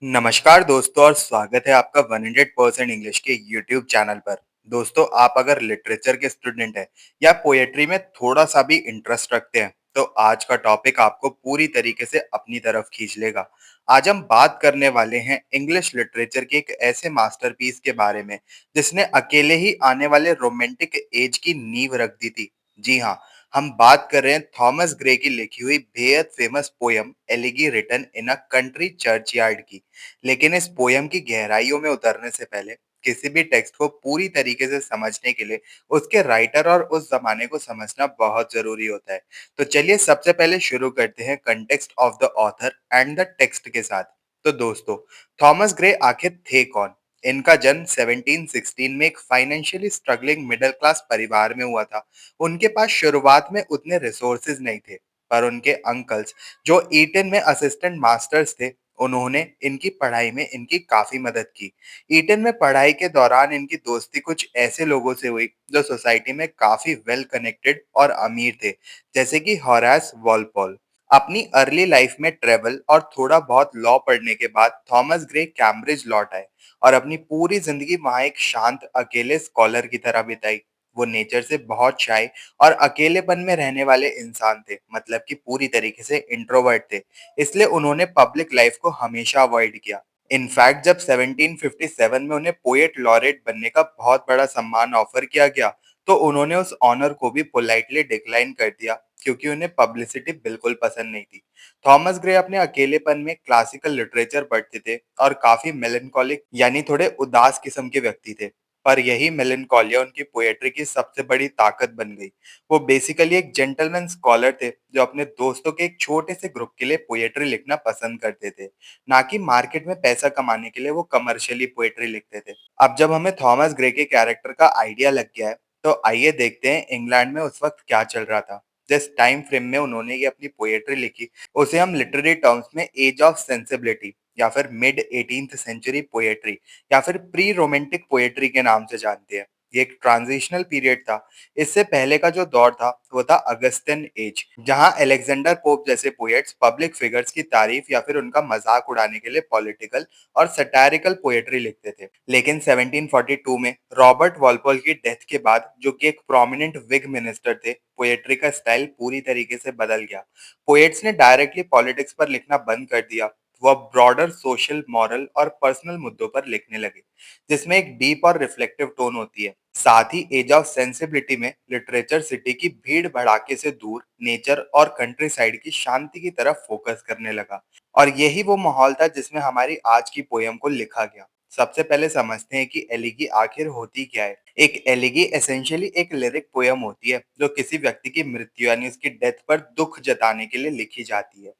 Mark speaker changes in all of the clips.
Speaker 1: नमस्कार दोस्तों और स्वागत है आपका 100% इंग्लिश के यूट्यूब चैनल पर। दोस्तों, आप अगर लिटरेचर के स्टूडेंट हैं या पोएट्री में थोड़ा सा भी इंटरेस्ट रखते हैं तो आज का टॉपिक आपको पूरी तरीके से अपनी तरफ खींच लेगा। आज हम बात करने वाले हैं इंग्लिश लिटरेचर के एक ऐसे मास्टरपीस के बारे में जिसने अकेले ही आने वाले रोमांटिक एज की नींव रख दी थी। जी हाँ, हम बात कर रहे हैं थॉमस ग्रे की लिखी हुई बेहद famous poem elegy written in a country churchyard की। लेकिन इस पोयम की गहराइयों में उतरने से पहले किसी भी टेक्स्ट को पूरी तरीके से समझने के लिए उसके राइटर और उस जमाने को समझना बहुत जरूरी होता है। तो चलिए सबसे पहले शुरू करते हैं context of the author and the text के साथ। तो दोस्तों, थॉमस ग्रे आखिर थे कौन? इनका जन्म 1716 में एक फाइनेंशियली स्ट्रगलिंग मिडिल क्लास परिवार में हुआ था। उनके पास शुरुआत में उतने रिसोर्सेज नहीं थे, पर उनके अंकल्स जो ईटन में असिस्टेंट मास्टर्स थे, उन्होंने इनकी पढ़ाई में इनकी काफ़ी मदद की। ईटन में पढ़ाई के दौरान इनकी दोस्ती कुछ ऐसे लोगों से हुई जो सोसाइटी में काफ़ी वेल कनेक्टेड और अमीर थे, जैसे कि होरास वॉलपॉल। अपनी अर्ली लाइफ में ट्रेवल और थोड़ा बहुत लॉ पढ़ने के बाद थॉमस ग्रे कैम्ब्रिज लौट आए और अपनी पूरी जिंदगी वहाँ एक शांत अकेले स्कॉलर की तरह बिताई। वो नेचर से बहुत शाय और अकेलेपन में रहने वाले इंसान थे, मतलब कि पूरी तरीके से इंट्रोवर्ट थे। इसलिए उन्होंने पब्लिक लाइफ को हमेशा अवॉइड किया। इनफैक्ट जब 1757 में उन्हें पोएट लॉरेट बनने का बहुत बड़ा सम्मान ऑफर किया गया, तो उन्होंने उस ऑनर को भी पोलाइटली डिक्लाइन कर दिया, क्योंकि उन्हें पब्लिसिटी बिल्कुल पसंद नहीं थी। थॉमस ग्रे अपने अकेलेपन में क्लासिकल लिटरेचर पढ़ते थे और काफी मेलनकॉलिक यानी थोड़े उदास किस्म के व्यक्ति थे। पर यही मेलनकॉलिया उनकी पोएट्री की सबसे बड़ी ताकत बन गई। वो बेसिकली एक जेंटलमैन स्कॉलर थे जो अपने दोस्तों के एक छोटे से ग्रुप के लिए पोएट्री लिखना पसंद करते थे, ना कि मार्केट में पैसा कमाने के लिए वो कमर्शियली पोएट्री लिखते थे। अब जब हमें थॉमस ग्रे के कैरेक्टर का आइडिया लग गया है, तो आइए देखते हैं इंग्लैंड में उस वक्त क्या चल रहा था। जिस टाइम फ्रेम में उन्होंने ये अपनी पोएट्री लिखी, उसे हम लिटरेरी टर्म्स में एज ऑफ सेंसिबिलिटी या फिर मिड 18th सेंचुरी पोएट्री या फिर प्री रोमांटिक पोएट्री के नाम से जानते हैं। ये एक ट्रांजिशनल पीरियड था। इससे पहले का जो दौर था वो था अगस्तियन एज, जहां अलेक्जेंडर पोप जैसे पोएट्स पब्लिक फिगर्स की तारीफ या फिर उनका मजाक उड़ाने के लिए पॉलिटिकल और सटायरिकल पोएट्री लिखते थे। लेकिन 1742 में रॉबर्ट वॉलपॉल की डेथ के बाद, जो कि एक प्रोमिनेंट विग मिनिस्टर थे, पोएट्री का स्टाइल पूरी तरीके से बदल गया। पोएट्स ने डायरेक्टली पॉलिटिक्स पर लिखना बंद कर दिया। वो अब ब्रॉडर सोशल, मॉरल और पर्सनल मुद्दों पर लिखने लगे, जिसमें एक डीप और रिफ्लेक्टिव टोन होती है। साथ ही एज ऑफ सेंसिबिलिटी में लिटरेचर सिटी की भीड़ भड़ाके से दूर नेचर और कंट्री साइड की शांति की तरफ फोकस करने लगा। और यही वो माहौल था जिसमें हमारी आज की पोयम को लिखा गया। सबसे पहले समझते हैं कि एलिगी आखिर होती क्या है। एक एलिगी एसेंशियली एक लिरिक पोयम होती है जो किसी व्यक्ति की मृत्यु यानी उसकी डेथ पर दुख जताने के लिए लिखी जाती है,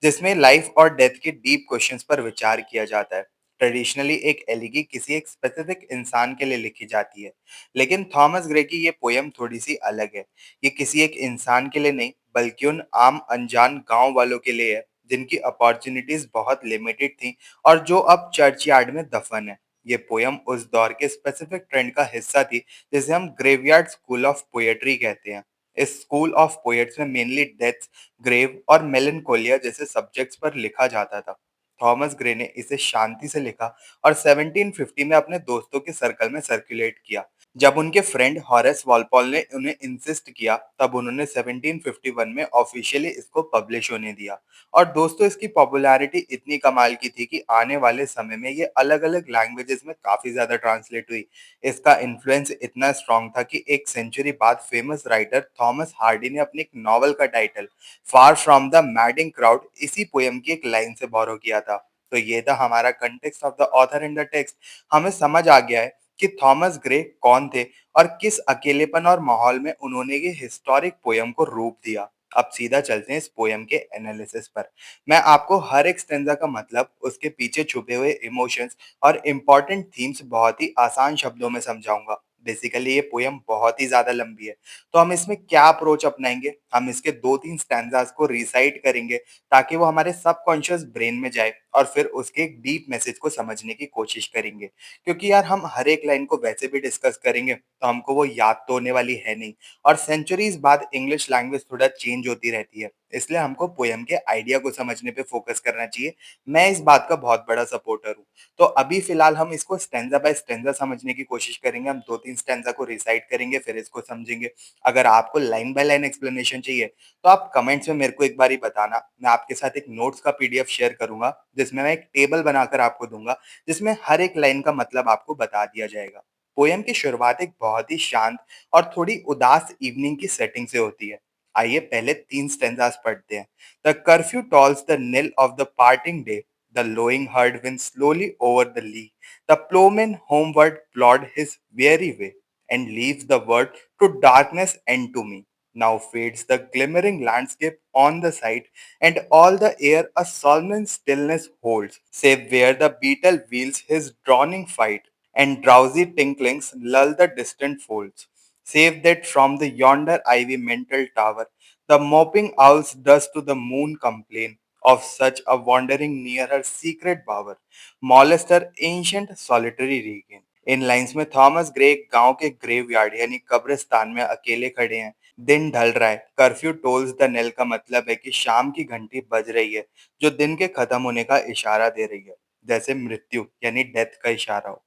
Speaker 1: जिसमें लाइफ और डेथ के डीप क्वेश्चंस पर विचार किया जाता है। ट्रेडिशनली एक एलिगी किसी एक स्पेसिफिक इंसान के लिए लिखी जाती है, लेकिन थॉमस ग्रे की ये पोयम थोड़ी सी अलग है। ये किसी एक इंसान के लिए नहीं, बल्कि उन आम अनजान गांव वालों के लिए है जिनकी अपॉर्चुनिटीज बहुत लिमिटेड थी और जो अब चर्च यार्ड में दफन है। ये पोयम उस दौर के स्पेसिफिक ट्रेंड का हिस्सा थी जिसे हम ग्रेवयार्ड स्कूल ऑफ पोएट्री कहते हैं। इस स्कूल ऑफ पोएट्स में मेनली डेथ, ग्रेव और मेलनकोलिया जैसे सब्जेक्ट्स पर लिखा जाता था। थॉमस ग्रे ने इसे शांति से लिखा और 1750 में अपने दोस्तों के सर्कल में सर्कुलेट किया। जब उनके फ्रेंड हॉरेस वॉलपॉल ने उन्हें इंसिस्ट किया, तब उन्होंने 1751 में ऑफिशियली इसको पब्लिश होने दिया। और दोस्तों, इसकी पॉपुलैरिटी इतनी कमाल की थी कि आने वाले समय में ये अलग-अलग लैंग्वेजेस में काफी ज्यादा ट्रांसलेट हुई। इसका इन्फ्लुएंस इतना स्ट्रॉन्ग था कि एक सेंचुरी बाद फेमस राइटर थॉमस हार्डी ने अपनी एक नॉवल का title far from the madding crowd इसी पोयम की एक लाइन से बोरो किया था। तो ये था हमारा context of the author in the text. हमें समझ आ गया है कि थॉमस ग्रे कौन थे और किस अकेलेपन और माहौल में उन्होंने ये हिस्टोरिक पोयम को रूप दिया। अब सीधा चलते हैं इस पोयम के एनालिसिस पर। मैं आपको हर एक स्टेंजा का मतलब, उसके पीछे छुपे हुए इमोशंस और इम्पोर्टेंट थीम्स बहुत ही आसान शब्दों में समझाऊंगा। बेसिकली ये पोयम बहुत ही ज्यादा लंबी है, तो हम इसमें क्या अप्रोच अपनाएंगे, हम इसके 2-3 स्टैंजास को रिसाइट करेंगे ताकि वो हमारे सबकॉन्शियस ब्रेन में जाए और फिर उसके एक डीप मैसेज को समझने की कोशिश करेंगे। क्योंकि यार हम हर एक लाइन को वैसे भी डिस्कस करेंगे तो हमको वो याद तो होने वाली है नहीं, और सेंचुरीज बाद इंग्लिश लैंग्वेज थोड़ा चेंज होती रहती है। इसलिए हमको पोयम के आइडिया को समझने पे फोकस करना चाहिए। मैं इस बात का बहुत बड़ा सपोर्टर हूँ। तो अभी फिलहाल हम इसको स्टैन्ज़ा बाय स्टैन्ज़ा समझने की कोशिश करेंगे। हम 2-3 स्टैन्ज़ा को रिसाइट करेंगे, फिर इसको समझेंगे। अगर आपको लाइन बाय लाइन एक्सप्लेनेशन चाहिए, तो आप कमेंट्स में मेरे को एक बारी बताना। मैं आपके साथ एक नोट्स का पीडीएफ शेयर करूँगा, जिसमें मैं एक टेबल बनाकर आपको दूँगा, जिसमें हर एक लाइन का मतलब आपको बता दिया जाएगा। पोएम की शुरुआत एक बहुत ही शांत और थोड़ी उदास इवनिंग की सेटिंग से होती है। आइए पहले 3 स्टैन्ज़ास पढ़ते हैं। The curfew tolls the knell of the parting day. The lowing herd winds slowly over the lea. The ploughman homeward plod his weary way, and leaves the word to darkness and to me. Now fades the glimmering landscape on the sight, and all the air a solemn stillness holds, save where the beetle wheels his drowning fight, and drowsy tinklings lull the distant folds. Save that from the yonder ivy mental tower, the moping owls thus to the moon complain of such a wandering near her secret bower, molest her ancient solitary regain. In lines में Thomas Gray एक गांव के graveyard यानी कब्रिस्तान में अकेले खड़े हैं। दिन ढल रहा है। कर्फ्यू टोल्स द नेल का मतलब है कि शाम की घंटी बज रही है, जो दिन के खत्म होने का इशारा दे रही है, जैसे मृत्यु यानी डेथ का इशारा हो।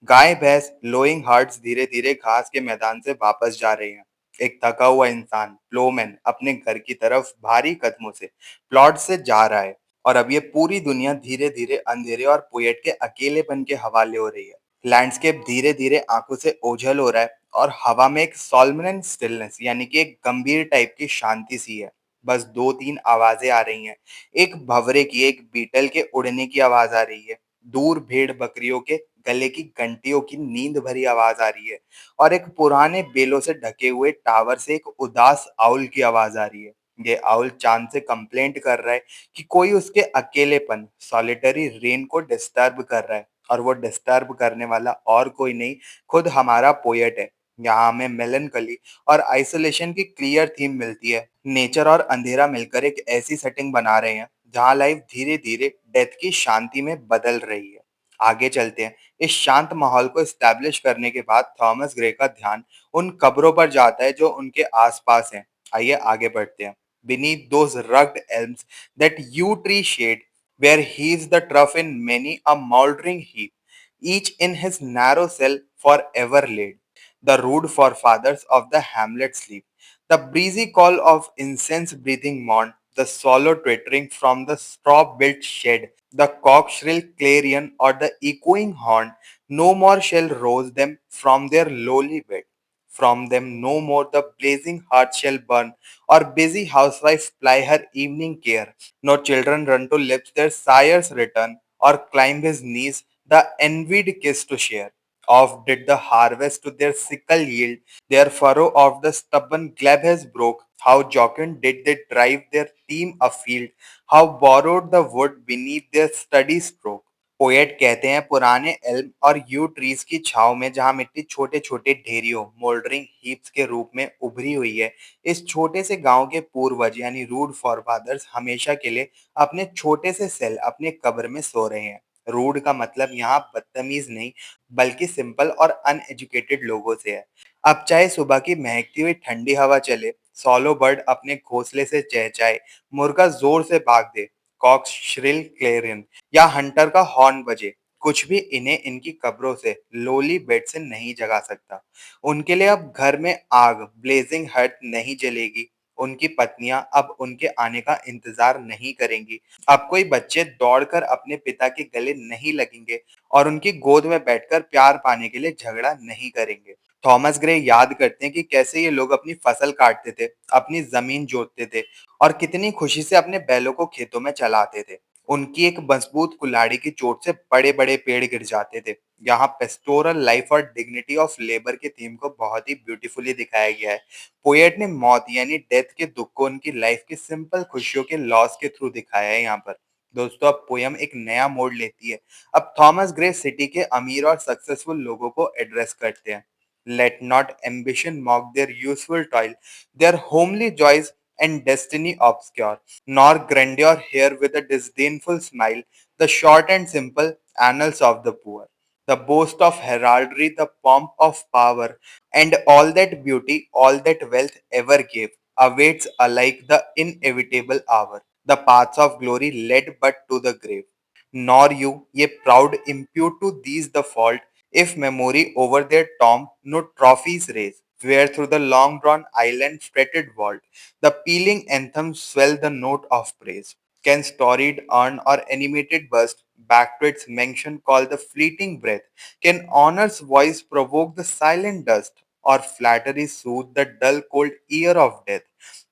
Speaker 1: गाय भैंस लोइंग हर्ड्स धीरे धीरे घास के मैदान से वापस जा रहे हैं। एक थका हुआ इंसान प्लोमैन अपने घर की तरफ भारी कदमों से प्लॉट से जा रहा है। और अब ये पूरी दुनिया धीरे धीरे अंधेरे और पोएट के अकेलेपन के हवाले हो रही है। लैंडस्केप धीरे धीरे आंखों से ओझल हो रहा है और हवा में एक सोलमन स्टिलनेस यानी कि एक गंभीर टाइप की शांति सी है। बस दो तीन आवाजें आ रही हैं। एक भंवरे की, एक बीटल के उड़ने की आवाज आ रही है। दूर भेड़ बकरियों के गले की घंटियों की नींद भरी आवाज आ रही है। और एक पुराने बेलों से ढके हुए टावर से एक उदास आउल की आवाज आ रही है। ये आउल चांद से कंप्लेंट कर रहा है कि कोई उसके अकेलेपन सॉलिटरी रेन को डिस्टर्ब कर रहा है। और वो डिस्टर्ब करने वाला और कोई नहीं, खुद हमारा पोएट है। यहाँ हमें मेलनकली और आइसोलेशन की क्लियर थीम मिलती है। नेचर और अंधेरा मिलकर एक ऐसी सेटिंग बना रहे हैं जहाँ लाइफ धीरे धीरे डेथ की शांति में बदल रही है। आगे चलते हैं। इस शांत माहौल को एस्टैब्लिश करने के बाद थॉमस ग्रे का ध्यान उन कब्रों पर जाता है जो उनके आसपास हैं। आइए आगे बढ़ते हैं। Beneath those rugged elms that yew tree shade, where heaves the trough in many a mouldering heap, each in his narrow cell forever laid. The rude forefathers of the hamlet sleep. The breezy call of incense-breathing morn, the swallow twittering from the straw-built shed, the cock shrill clarion or the echoing horn, no more shall rouse them from their lowly bed. From them no more the blazing hearth shall burn, or busy housewife ply her evening care, nor children run to lips their sire's return, or climb his knees the envied kiss to share. Oft did the harvest to their sickle yield, their furrow of the stubborn glebe has broke. How jocund did they drive their team afield, how borrowed the wood beneath their steady stroke. Poet कहते हैं पुराने Elm और you trees की छाव में जहां मिट्टी छोटे छोटे ढेरियों मोल्डरिंग हीप्स के रूप में उभरी हुई है, इस छोटे से गांव के पूर्वज यानी रूड फॉरफादर्स हमेशा के लिए अपने छोटे से सेल अपने कब्र में सो रहे हैं। रूड का मतलब यहाँ बदतमीज नहीं, बल्कि सिंपल और अनएजुकेटेड लोगों से है। अब चाहे सुबह की महकती हुई ठंडी हवा चले, सॉलो बर्ड अपने घोंसले से चहचहाए, मुर्गा जोर से भाग दे, कॉक श्रिल क्लेरियन या हंटर का हॉर्न बजे, कुछ भी इन्हें इनकी कब्रों से लोली बेड से नहीं जगा सकता। उनके लिए अब घर में आग ब्लेजिंग हट नहीं जलेगी। उनकी पत्नियां अब उनके आने का इंतजार नहीं करेंगी। अब कोई बच्चे दौड़कर अपने पिता के गले नहीं लगेंगे और उनकी गोद में बैठकर प्यार पाने के लिए झगड़ा नहीं करेंगे। थॉमस ग्रे याद करते हैं कि कैसे ये लोग अपनी फसल काटते थे, अपनी जमीन जोतते थे और कितनी खुशी से अपने बैलों को खेतों में चलाते थे। उनकी एक मजबूत कुल्हाड़ी की चोट से बड़े-बड़े पेड़ गिर जाते थे। यहाँ पेस्टोरल लाइफ और डिग्निटी ऑफ लेबर के थीम को बहुत ही ब्यूटीफुली दिखाया गया है। पोएट ने मौत यानी डेथ के दुख को उनकी लाइफ की सिंपल खुशियों के लॉस के थ्रू दिखाया है यहाँ पर। दोस्तों अब पोयम एक नया मोड़ लेती है। अब थॉमस ग्रे सिटी के अमीर और सक्सेसफुल लोगों को एड्रेस करते हैं। Let not ambition mock their useful toil, their homely joys and destiny obscure, nor grandeur here with a disdainful smile the short and simple annals of the poor, the boast of heraldry, the pomp of power, and all that beauty, all that wealth ever gave. awaits alike the inevitable hour. The paths of glory led but to the grave. Nor you, ye proud, impute to these the fault, if memory over their tomb no trophies raise, where through the long drawn island fretted vault, the pealing anthem swell the note of praise. Can storied urn or animated bust back to its mention call the fleeting breath? Can honor's voice provoke the silent dust, और flattery soothe the dull cold ear of death?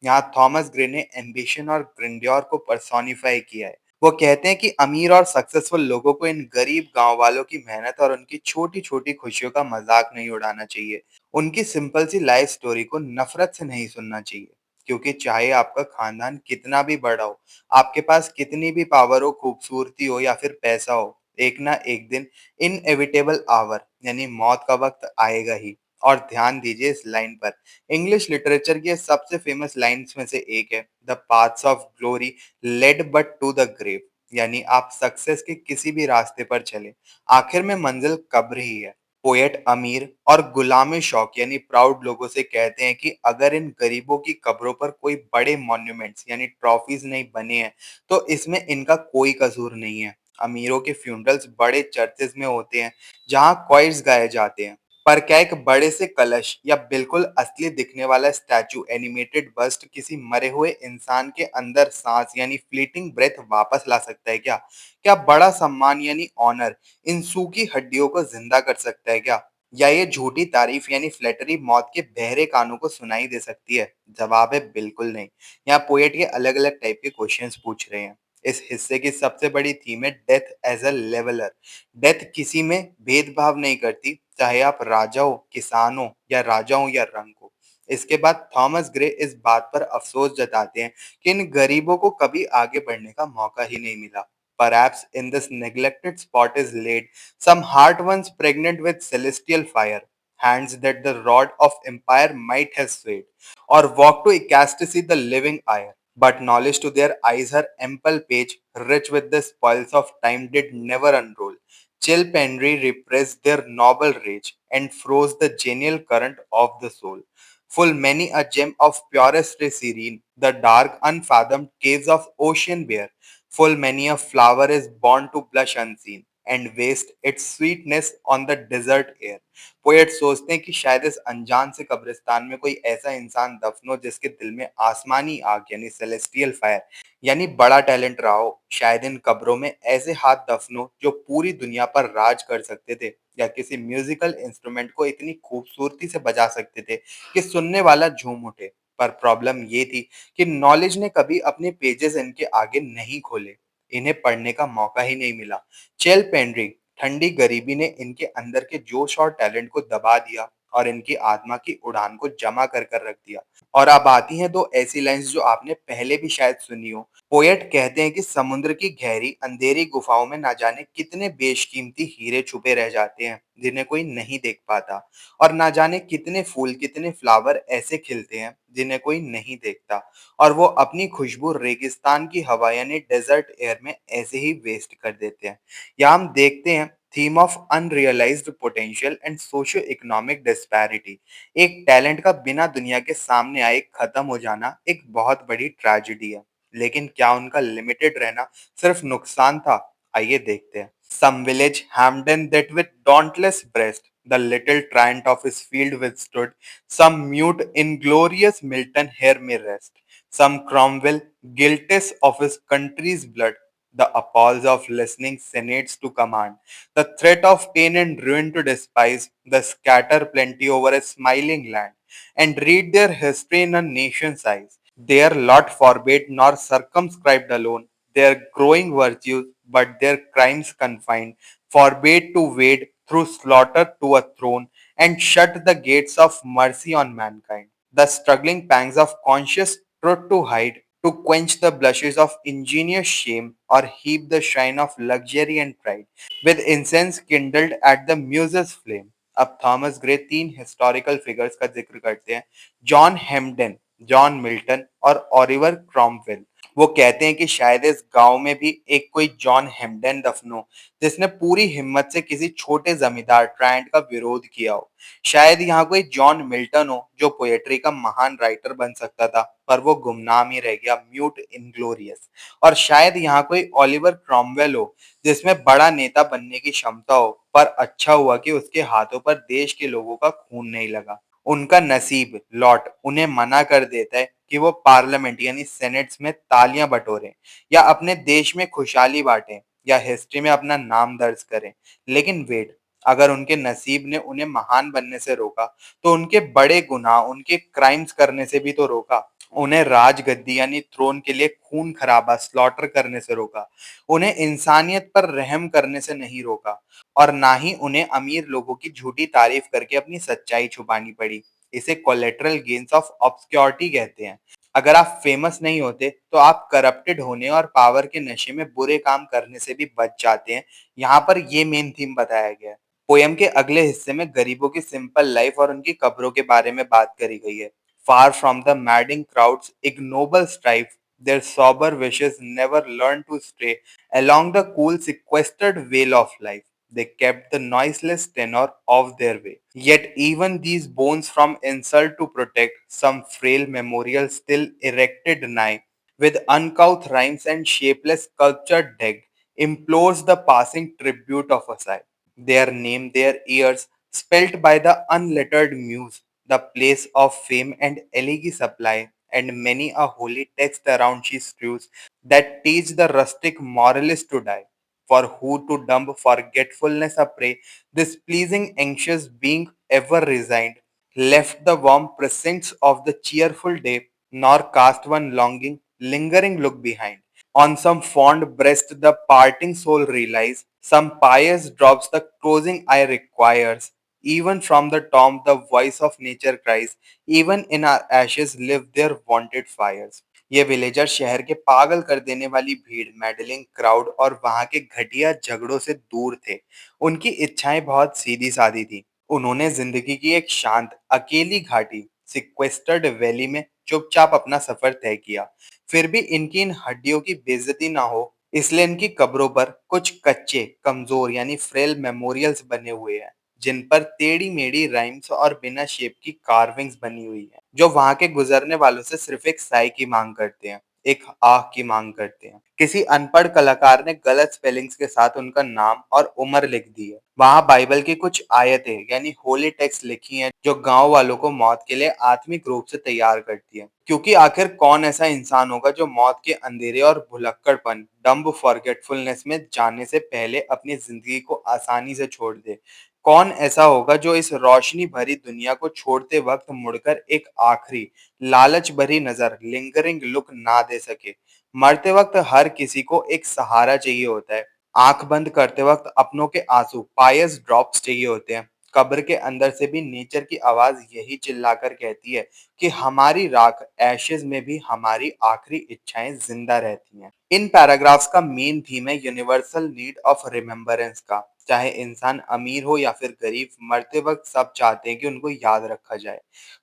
Speaker 1: यहाँ Thomas grey ने ambition और ग्रेंड्योर को personify किया है। वो कहते हैं कि अमीर और सक्सेसफुल लोगों को इन गरीब गांव वालों की मेहनत और उनकी छोटी-छोटी खुशियों का मजाक नहीं उड़ाना चाहिए। उनकी सिंपल सी लाइफ स्टोरी को नफरत से नहीं सुनना चाहिए। क्योंकि चाहे आपका खानदान कितना भी बड़ा हो, आपके पास कितनी भी पावर हो, खूबसूरती हो या फिर पैसा हो, एक ना एक दिन इनएविटेबल आवर यानी मौत का वक्त आएगा ही। और ध्यान दीजिए इस लाइन पर, इंग्लिश लिटरेचर की सबसे फेमस लाइन्स में से एक है, the paths of glory lead but to the grave. यानी आप सक्सेस के किसी भी रास्ते पर चले, आखिर में मंजिल कब्र ही है। पोएट अमीर और गुलाम शौक यानी प्राउड लोगों से कहते हैं कि अगर इन गरीबों की कब्रों पर कोई बड़े मॉन्यूमेंट्स यानी ट्रॉफीज नहीं बने हैं, तो इसमें इनका कोई कसूर नहीं है। अमीरों के फ्यूनरल्स बड़े चर्चेज में होते हैं, जहां कॉइट्स गाए जाते हैं। पर क्या एक बड़े से कलश या बिल्कुल असली दिखने वाला स्टैचू एनिमेटेड बस्ट किसी मरे हुए इंसान के अंदर सांस यानी फ्लीटिंग ब्रेथ वापस ला सकता है क्या? क्या बड़ा सम्मान यानी ऑनर इन सूखी हड्डियों को जिंदा कर सकता है क्या? या ये झूठी तारीफ यानी फ्लैटरी मौत के बहरे कानों को सुनाई दे सकती है? जवाब है बिल्कुल नहीं। यहाँ पोएट ये अलग अलग टाइप के क्वेश्चंस पूछ रहे हैं। इस हिस्से की सबसे बड़ी थीम है death as a leveller. Death किसी में भेदभाव नहीं करती, चाहे आप राजा हो, किसान हो या राजा हो या रंग हो। इसके बाद थॉमस ग्रे इस बात पर अफसोस जताते हैं कि इन गरीबों को कभी आगे बढ़ने का मौका ही नहीं मिला। Perhaps in this neglected spot is laid some heart once pregnant with celestial fire, hands that the rod of empire might have swayed, or walk to ecstasy the living ire. But knowledge to their eyes her ample page, rich with the spoils of time, did never unroll. Chill penry repressed their noble rage, and froze the genial current of the soul. Full many a gem of purest ray serene, the dark unfathomed caves of ocean bear. Full many a flower is born to blush unseen, and waste its sweetness on the desert air. Poet सोचते हैं कि शायद इस अनजान से कब्रिस्तान में कोई ऐसा इंसान दफन हो जिसके दिल में आसमानी आग यानी सेलेस्टियल फायर यानी बड़ा टैलेंट रहा हो। शायद इन कब्रों में ऐसे हाथ दफन हो जो पूरी दुनिया पर राज कर सकते थे, या किसी म्यूजिकल इंस्ट्रूमेंट को इतनी खूबसूरती से बजा सकते थे कि सुनने वाला झूम उठे। पर प्रॉब्लम ये थी कि नॉलेज ने कभी अपने पेजेस इनके आगे नहीं खोले, इन्हें पढ़ने का मौका ही नहीं मिला। चेल पेंड्री ठंडी गरीबी ने इनके अंदर के जोश और टैलेंट को दबा दिया और इनकी आत्मा की उड़ान को जमा कर कर रख दिया। और अब आती हैं दो ऐसी लाइंस जो आपने पहले भी शायद सुनी हो। पोएट कहते हैं कि समुद्र की गहरी अंधेरी गुफाओं में ना जाने कितने बेशकीमती हीरे छुपे रह जाते हैं जिन्हें कोई नहीं देख पाता, और ना जाने कितने फूल कितने फ्लावर ऐसे खिलते हैं जिन्हें कोई नहीं देखता, और वो अपनी खुशबू रेगिस्तान की हवा यानी डेजर्ट एयर में ऐसे ही वेस्ट कर देते हैं। यहाँ हम देखते हैं theme of unrealised potential and socio economic disparity. एक टैलेंट का बिना दुनिया के सामने आए खत्म हो जाना एक बहुत बड़ी ट्रेजेडी है। लेकिन क्या उनका लिमिटेड रहना सिर्फ नुकसान था? आइए देखते हैं। Some village Hamden that with dauntless breast the little Trant of his field withstood, some mute inglorious Milton here may rest, some Cromwell guiltless of his country's blood, the appalls of listening senates to command, the threat of pain and ruin to despise, the scatter plenty over a smiling land, and read their history in a nation's eyes. Their lot forbade nor circumscribed alone their growing virtues, but their crimes confined, forbade to wade through slaughter to a throne, and shut the gates of mercy on mankind. The struggling pangs of conscious truth to hide, to quench the blushes of ingenious shame, or heap the shrine of luxury and pride, with incense kindled at the muse's flame. अब Thomas Gray तीन historical figures का जिक्र करते हैं, John हेम्पडेन, John Milton और Oliver Cromwell. वो कहते हैं कि शायद इस गांव में भी एक कोई जॉन हेम्पडेन दफन हो, जिसने पूरी हिम्मत से किसी छोटे जमींदार ट्रायंट का विरोध किया हो। शायद यहाँ कोई जॉन मिल्टन हो जो पोएट्री का महान राइटर बन सकता था, पर वो गुमनाम ही रह गया, म्यूट इनग्लोरियस। और शायद यहाँ कोई ओलिवर क्रॉमवेल हो जिसमें बड़ा नेता बनने की क्षमता हो, पर अच्छा हुआ कि उसके हाथों पर देश के लोगों का खून नहीं लगा। उनका नसीब लॉट उन्हें मना कर देता है कि वो पार्लियामेंट यानी सेनेट्स में तालियां बटोरें, या अपने देश में खुशहाली बांटें, या हिस्ट्री में अपना नाम दर्ज करें। लेकिन वेट, अगर उनके नसीब ने उन्हें महान बनने से रोका, तो उनके बड़े गुनाह उनके क्राइम्स करने से भी तो रोका। उन्हें राजगद्दी यानी थ्रोन के लिए खून खराबा स्लॉटर करने से रोका। उन्हें इंसानियत पर रहम करने से नहीं रोका, और ना ही उन्हें अमीर लोगों की झूठी तारीफ करके अपनी सच्चाई छुपानी पड़ी। इसे कोलेटरल गेन्स ऑफ ऑब्सक्योरिटी कहते हैं। अगर आप फेमस नहीं होते तो आप करप्टेड होने और पावर के नशे में बुरे काम करने से भी बच जाते हैं। यहाँ पर ये मेन थीम बताया गया है। पोयम के अगले हिस्से में गरीबों की सिंपल लाइफ और उनकी कब्रों के बारे में बात करी गई है। Far from the madding crowds ignoble strife, their sober wishes never learned to stray along the cool sequestered vale of life. They kept the noiseless tenor of their way. Yet even these bones from insult to protect, some frail memorial still erected nigh, with uncouth rhymes and shapeless sculpture decked, implores the passing tribute of a sigh. Their name, their ears, spelt by the unlettered muse, the place of fame and elegy supply, and many a holy text around she strews, that teach the rustic moralist to die. For who to dumb forgetfulness a prey, this pleasing anxious being ever resigned, left the warm precincts of the cheerful day, nor cast one longing, lingering look behind. On some fond breast the parting soul relies, some pious drops the closing eye requires. Even from the tomb the voice of nature cries, even in our ashes live their wonted fires. ये villager शहर के पागल कर देने वाली भीड़, meddling crowd और वहां के घटिया झगड़ों से दूर थे। उनकी इच्छाएं बहुत सीधी सादी थी। उन्होंने जिंदगी की एक शांत अकेली घाटी सिक्वेस्टर्ड वैली में चुपचाप अपना सफर तय किया। फिर भी इनकी इन हड्डियों की बेइज्जती ना हो, इसलिए इनकी कब्रों पर कुछ कच्चे कमजोर यानी फ्रेल मेमोरियल्स बने हुए हैं, जिन पर टेढ़ी मेढ़ी राइम्स और बिना शेप की कार्विंग्स बनी हुई है, जो वहां के गुजरने वालों से सिर्फ एक साई की मांग करते हैं, एक आह की मांग करते हैं। किसी अनपढ़ कलाकार ने गलत स्पेलिंग्स के साथ उनका नाम और उम्र लिख दी है। वहां बाइबल की कुछ आयतें यानी होली टेक्स्ट लिखी हैं, जो गांव वालों को मौत के लिए आत्मिक रूप से तैयार करती है। क्योंकि आखिर कौन ऐसा इंसान होगा जो मौत के अंधेरे और भुलक्कड़पन डम्ब फॉरगेटफुलनेस में जाने से पहले अपनी जिंदगी को आसानी से छोड़ दे। कौन ऐसा होगा जो इस रोशनी भरी दुनिया को छोड़ते वक्त मुड़कर एक आखिरी लालच भरी नजर लिंगरिंग लुक ना दे सके। मरते वक्त हर किसी को एक सहारा चाहिए होता है। आंख बंद करते वक्त अपनों के आंसू पायस ड्रॉप्स चाहिए होते हैं। कब्र के अंदर से भी नेचर की आवाज यही चिल्लाकर कहती है कि हमारी राख एशेज में भी हमारी आखिरी इच्छाएं जिंदा रहती हैं। इन पैराग्राफ्स का मेन थीम है यूनिवर्सल नीड ऑफ रिमेम्बरेंस का। चाहे इंसान अमीर हो या फिर गरीब, मरते वक्त सब चाहते हैं कि उनको याद रखा जाए।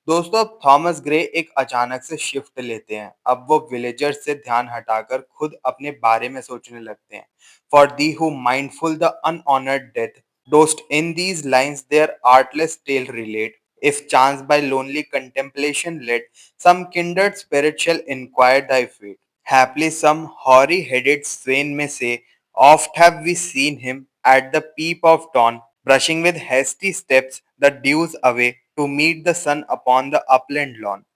Speaker 1: दोस्तों, अब थॉमस ग्रे एक अचानक से शिफ्ट लेते हैं। अब वो विलेजर्स से ध्यान हटाकर खुद अपने बारे में सोचने लगते हैं। For thee who mindful the unhonoured death, dost in these lines their artless tale relate. If chance by lonely contemplation led, some kindred spirit shall inquire thy fate. Haply some hoary-headed swain may say, oft have we seen him at the peep of dawn, brushing with hasty steps the dews away to meet the sun upon the upland lawn.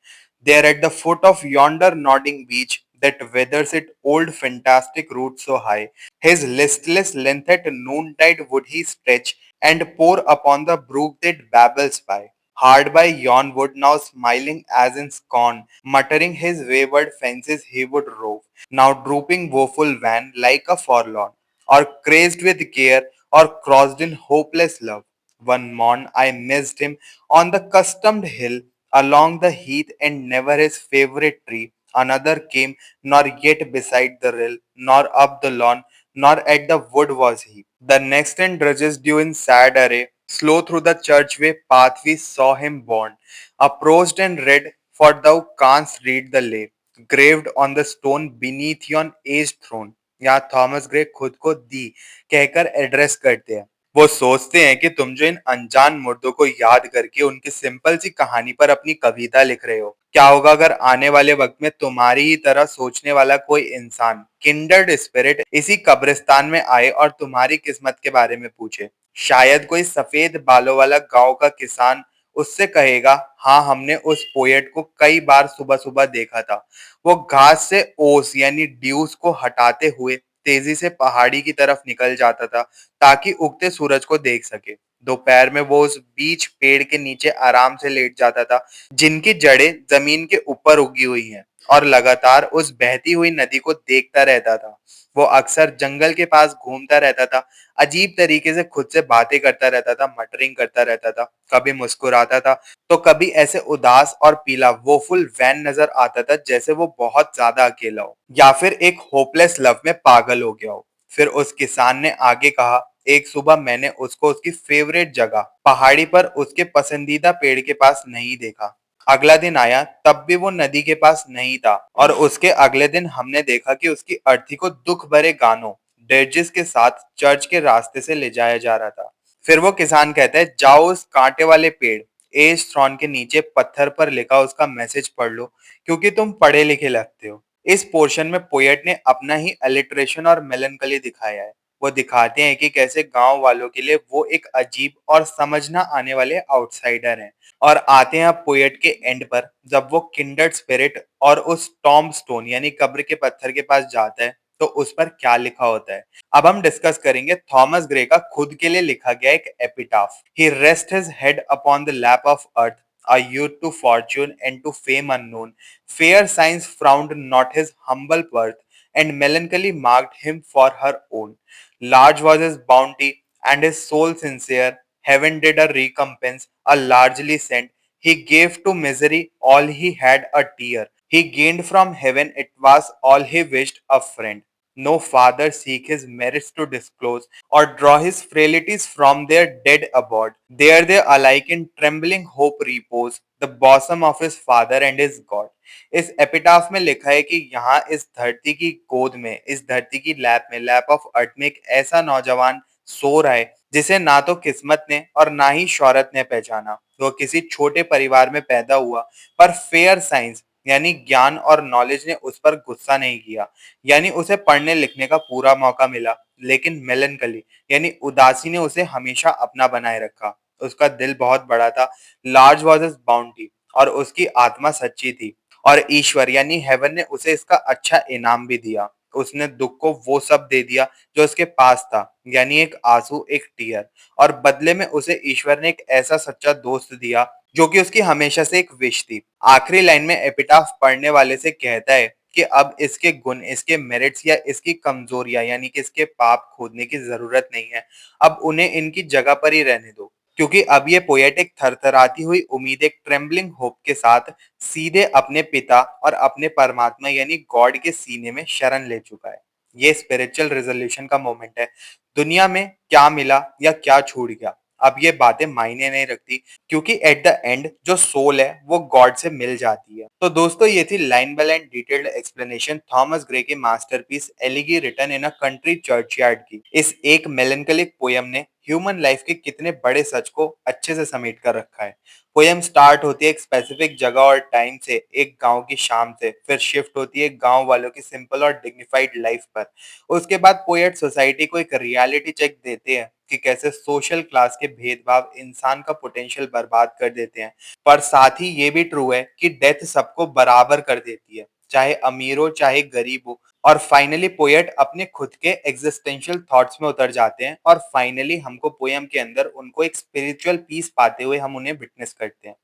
Speaker 1: There at the foot of yonder nodding beech that weathers its old fantastic roots so high, his listless length at noontide would he stretch and pour upon the brook that babbles by. Hard by yon wood now smiling as in scorn, muttering his wayward fancies he would rove, now drooping woeful wan like a forlorn, or crazed with care, or crossed in hopeless love. One morn I missed him on the customed hill along the heath and never his favourite tree. Another came, nor yet beside the rill, nor up the lawn, nor at the wood was he. The next in drudges due in sad array, slow through the churchway path we saw him borne, approached and read, for thou canst read the lay. Graved on the stone beneath your age thrown. यहाँ Thomas Gray खुद को दी कहकर address करते हैं। वो सोचते हैं कि तुम जो इन अनजान मुर्दों को याद करके उनकी सिंपल सी कहानी पर अपनी कविता लिख रहे हो, क्या होगा अगर आने वाले वक्त में तुम्हारी ही तरह सोचने वाला कोई इंसान, किंडर्ड स्पिरिट, इसी कब्रिस्तान में आए और तुम्हारी किस्मत के बारे में पूछे। शायद कोई सफेद बालों वाला गांव का किसान उससे कहेगा, हाँ हमने उस पोएट को कई बार सुबह सुबह देखा था। वो घास से ओस यानी ड्यूस को हटाते हुए तेजी से पहाड़ी की तरफ निकल जाता था ताकि उगते सूरज को देख सके। दोपहर में वो उस बीच पेड़ के नीचे आराम से लेट जाता था जिनकी जड़ें जमीन के ऊपर उगी हुई हैं, और लगातार उस बहती हुई नदी को देखता रहता था। वो अक्सर जंगल के पास घूमता रहता था, अजीब तरीके से खुद से बातें करता रहता था, मटरिंग करता रहता था, कभी मुस्कुराता था तो कभी ऐसे उदास और पीला वो फुल वैन नजर आता था जैसे वो बहुत ज्यादा अकेला हो या फिर एक होपलेस लव में पागल हो गया हो। फिर उस किसान ने आगे कहा, एक सुबह मैंने उसको उसकी फेवरेट जगह पहाड़ी पर उसके पसंदीदा पेड़ के पास नहीं देखा। अगला दिन आया तब भी वो नदी के पास नहीं था, और उसके अगले दिन हमने देखा कि उसकी अर्थी को दुख भरे गानों डर्जिस के साथ चर्च के रास्ते से ले जाया जा रहा था। फिर वो किसान कहता है, जाओ उस कांटे वाले पेड़ एज थ्रॉन के नीचे पत्थर पर लिखा उसका मैसेज पढ़ लो, क्योंकि तुम पढ़े लिखे लगते हो। इस पोर्शन में पोएट ने अपना ही अलिटरेशन और मेलनकली दिखाया है। वो दिखाते हैं कि कैसे गांव वालों के लिए वो एक अजीब और समझ ना आने वाले आउटसाइडर हैं। और आते हैं अब पोएट के एंड पर, जब वो किंडर्ड स्पिरिट और उस टॉम स्टोन यानी कब्र के पत्थर के पास जाता है तो उस पर क्या लिखा होता है। अब हम डिस्कस करेंगे थॉमस ग्रे का खुद के लिए लिखा गया एक epitaph. He rest his head upon the lap of earth, a youth to fortune and to fame unknown. Fair science frowned not his humble birth, and melancholy marked him for her own. Large was his bounty, and his soul sincere. Heaven did a recompense, a largely sent. He gave to misery all he had a tear. He gained from heaven, it was all he wished, a friend. No father seek his merits to disclose, or draw his frailties from their dead abode. There they alike in trembling hope repose, the bosom of his father and his God. इस epitaph में लिखा है कि यहाँ इस धरती की गोद में, इस धरती की लैप में, लैप ऑफ अर्थ में एक ऐसा नौजवान सो रहा है जिसे ना तो किस्मत ने और ना ही शौहरत ने पहचाना। वो किसी छोटे परिवार में पैदा हुआ, पर फेयर साइंस यानी ज्ञान और नॉलेज ने उस पर गुस्सा नहीं किया, यानी उसे पढ़ने लिखने का पूरा मौका मिला। लेकिन मेलनकली यानी उदासी ने उसे हमेशा अपना बनाए रखा। उसका दिल बहुत बड़ा था, लार्ज वॉज हिज बाउंटी, और उसकी आत्मा सच्ची थी, और ईश्वर यानी हेवन ने उसे इसका अच्छा इनाम भी दिया। उसने दुख को वो सब दे दिया जो उसके पास था, यानी एक आंसू, एक टीयर, और बदले में उसे ईश्वर ने एक ऐसा सच्चा दोस्त दिया जो कि उसकी हमेशा से एक विश थी। आखिरी लाइन में एपिटाफ पढ़ने वाले से कहता है कि अब इसके गुण, इसके मेरिट्स या इसकी कमजोरियां यानी कि इसके पाप खोदने की जरूरत नहीं है। अब उन्हें इनकी जगह पर ही रहने दो, क्योंकि अब ये पोएट एक थरथराती हुई उम्मीद, एक ट्रेम्बलिंग होप के साथ सीधे अपने पिता और अपने परमात्मा यानी गॉड के सीने में शरण ले चुका है। ये स्पिरिचुअल रिजोल्यूशन का मोमेंट है। दुनिया में क्या मिला या क्या छूट गया, अब ये बातें मायने नहीं रखती, क्योंकि एट द एंड जो सोल है वो गॉड से मिल जाती है। तो दोस्तों, ये थी line by line detailed explanation Thomas Gray के masterpiece elegy written in a country churchyard की। इस एक मेलंकलिक पोयम ने ह्यूमन लाइफ के कितने बड़े सच को अच्छे से समेट कर रखा है। पोयम स्टार्ट होती है एक स्पेसिफिक जगह और टाइम से, एक गांव की शाम से, फिर शिफ्ट होती है गांव वालों की सिंपल और डिग्निफाइड लाइफ पर। उसके बाद पोएट सोसाइटी को एक रियलिटी चेक देते हैं कि कैसे सोशल क्लास के भेदभाव इंसान का पोटेंशियल बर्बाद कर देते हैं। पर साथ ही ये भी ट्रू है कि डेथ सबको बराबर कर देती है, चाहे अमीर हो चाहे गरीब हो। और फाइनली पोएट अपने खुद के एग्जिस्टेंशियल थॉट्स में उतर जाते हैं, और फाइनली हमको पोयम के अंदर उनको एक स्पिरिचुअल पीस पाते हुए हम उन्हें विटनेस करते हैं।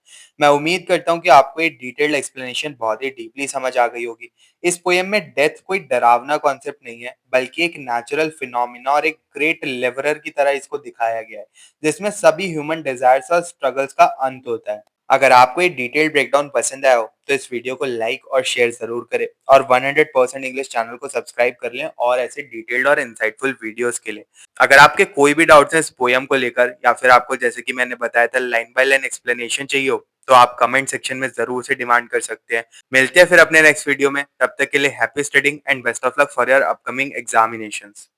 Speaker 1: मैं उम्मीद करता हूँ कि आपको ये डिटेल्ड एक्सप्लेनेशन बहुत ही डीपली समझ आ गई होगी। इस पोयम में डेथ कोई डरावना कॉन्सेप्ट नहीं है, बल्कि एक नेचुरल फिनोमिना और एक ग्रेट लेवरर की तरह इसको दिखाया गया है, जिसमें सभी ह्यूमन डिजायर्स और स्ट्रगल्स का अंत होता है। अगर आपको ये डिटेल्ड ब्रेकडाउन पसंद आया हो तो इस वीडियो को लाइक और शेयर जरूर करें, और 100% इंग्लिश चैनल को सब्सक्राइब कर लें और ऐसे डिटेल्ड और इंसाइटफुल वीडियोस के लिए। अगर आपके कोई भी डाउट्स हैं इस पोयम को लेकर, या फिर आपको जैसे कि मैंने बताया था लाइन बाय लाइन एक्सप्लेनेशन चाहिए हो, तो आप कमेंट सेक्शन में ज़रूर से डिमांड कर सकते हैं। मिलते हैं फिर अपने नेक्स्ट वीडियो में, तब तक के लिए happy studying and best of luck for your upcoming examinations.